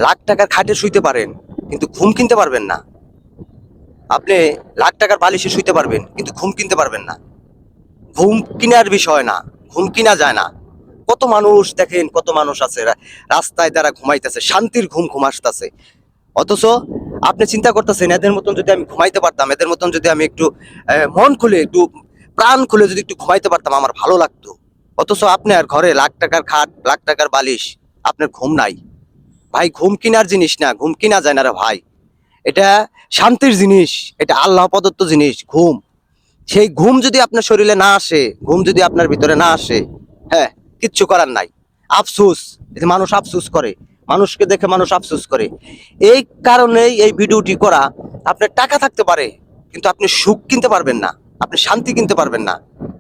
লাখ টাকার খাটে শুইতে পারেন, কিন্তু ঘুম কিনতে পারবেন না। আপনি লাখ টাকার বালিশে শুইতে পারবেন, কিন্তু ঘুম কিনতে পারবেন না। ঘুম কিনার বিষয় না, ঘুম কিনা যায় না। কত মানুষ দেখেন, কত মানুষ আছে রাস্তায় তারা ঘুমাইতেছে, শান্তির ঘুম ঘুম আসতেছে। অথচ আপনি চিন্তা করতেছেন, এদের মতন যদি আমি ঘুমাইতে পারতাম, এদের মতন যদি আমি একটু মন খুলে, একটু প্রাণ খুলে যদি একটু ঘুমাইতে পারতাম, আমার ভালো লাগতো। অথচ আপনার ঘরে লাখ টাকার খাট, লাখ টাকার বালিশ, আপনার ঘুম নাই। ভাই, ঘুম কিনার জিনিস না, ঘুম কিনা যায় না রে ভাই। এটা শান্তির জিনিস, এটা আল্লাহ প্রদত্ত জিনিস ঘুম। সেই ঘুম যদি আপনার শরীরে না আসে, ঘুম যদি আপনার ভিতরে না আসে, হ্যাঁ, কিচ্ছু করার নাই। আফসোস, এই যে মানুষ আফসোস করে, মানুষকে দেখে মানুষ আফসোস করে। এই কারণেই এই ভিডিওটি করা। আপনার টাকা থাকতে পারে, কিন্তু আপনি সুখ কিনতে পারবেন না, আপনি শান্তি কিনতে পারবেন না।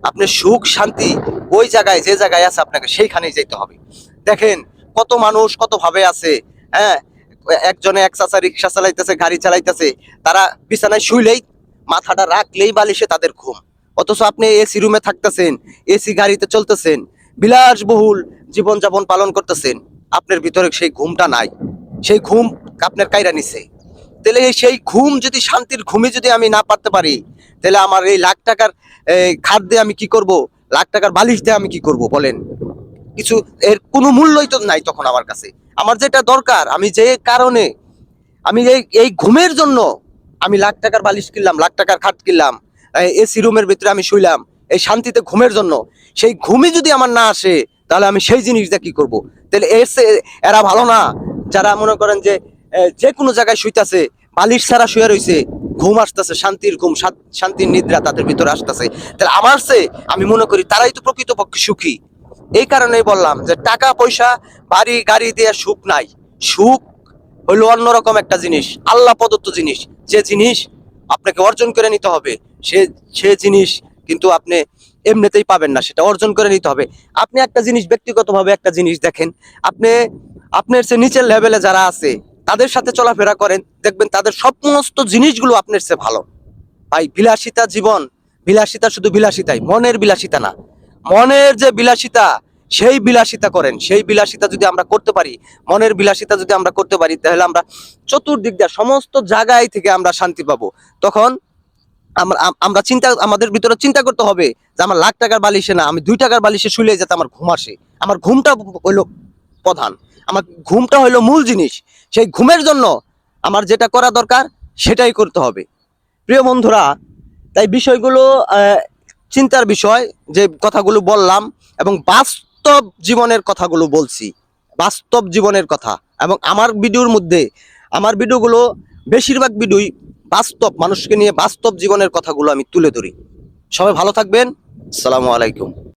আপনি সুখ শান্তি ওই জায়গায়, যে জায়গায় আছে আপনাকে সেইখানেই যেতে হবে। দেখেন, কত মানুষ কত ভাবে আছে। হ্যাঁ, একজনে এক চাচা রিক্সা চালাইতেছে, গাড়ি চালাইতেছে, তারা বিছানায় শুইলেই, মাথাটা রাখলেই বালিশে তাদের ঘুম। অথচ আপনি এসি রুমে থাকতেছেন, এসি গাড়িতে চলতেছেন, বিলাসবহুল জীবনযাপন পালন করতেছেন, আপনার ভিতরে সেই ঘুমটা নাই। সেই ঘুম আপনার কাইরা নিছে। তাহলে সেই ঘুম যদি, শান্তির ঘুমে যদি আমি না পারতে পারি, তাহলে আমার এই লাখ টাকার খাট দিয়ে আমি কি করব? লাখ টাকার বালিশ দিয়ে আমি কি করব বলেন? কিছু, এর কোনো মূল্যই তো নাই তখন আমার কাছে। আমার যেটা দরকার, আমি যে কারণে, আমি এই ঘুমের জন্য আমি লাখ টাকার বালিশ কিনলাম, লাখ টাকার খাট কিনলাম, এসি রুমের ভিতরে আমি শুইলাম, এই শান্তিতে ঘুমের জন্য, সেই ঘুমই যদি আমার না আসে, তাহলে আমি সেই জিনিসটা কি করব? তাহলে এরা ভালো না, যারা মনে করেন যে যে কোনো জায়গায় শুইতাছে, বালিশ ছাড়া শুয়ে রয়েছে, ঘুম আসতেছে, শান্তির ঘুম, শান্তির নিদ্রা তাদের ভিতরে আসতেছে। তাহলে আমার চেয়ে আমি মনে করি তারাই তো প্রকৃতপক্ষে সুখী। এই কারণেই বললাম যে টাকা পয়সা, বাড়ি গাড়ি দিয়ে সুখ নাই। সুখ হইলো অন্যরকম একটা জিনিস, আল্লাহ প্রদত্ত জিনিস। যে জিনিস আপনাকে অর্জন করে নিতে হবে, সে সে জিনিস কিন্তু আপনি এমনিতেই পাবেন না, সেটা অর্জন করে নিতে হবে। আপনি একটা জিনিস, ব্যক্তিগতভাবে একটা জিনিস দেখেন, আপনি আপনার চেয়ে নিচের লেভেলে যারা আছে, তাদের সাথে চলাফেরা করেন, দেখবেন তাদের সমস্ত জিনিসগুলো আপনার চেয়ে ভালো। ভাই, বিলাসিতা জীবন, বিলাসিতা শুধু বিলাসিতাই, মনের বিলাসিতা না। মনের যে বিলাসিতা, সেই বিলাসিতা করেন। সেই বিলাসিতা যদি আমরা করতে পারি, মনের বিলাসিতা যদি আমরা করতে পারি, তাহলে আমরা চতুর্দিক দিয়ে সমস্ত জায়গায় থেকে আমরা শান্তি পাবো। তখন আমরা আমরা চিন্তা, আমাদের ভিতরে চিন্তা করতে হবে যে আমার লাখ টাকার বালিশে না, আমি 2 টাকার বালিশে শুলে যাতে আমার ঘুম আসে। আমার ঘুমটা হইলো প্রধান, আমার ঘুমটা হইলো মূল জিনিস। সেই ঘুমের জন্য আমার যেটা করা দরকার, সেটাই করতে হবে। প্রিয় বন্ধুরা, তাই বিষয়গুলো চিন্তার বিষয়, যে কথাগুলো বললাম, এবং বাস্তব জীবনের কথাগুলো বলছি, বাস্তব জীবনের কথা। এবং আমার ভিডিওর মধ্যে, আমার ভিডিওগুলো বেশিরভাগ ভিডিওই বাস্তব মানুষকে নিয়ে, বাস্তব জীবনের কথাগুলো আমি তুলে ধরি। সবাই ভালো থাকবেন। আসসালামু আলাইকুম।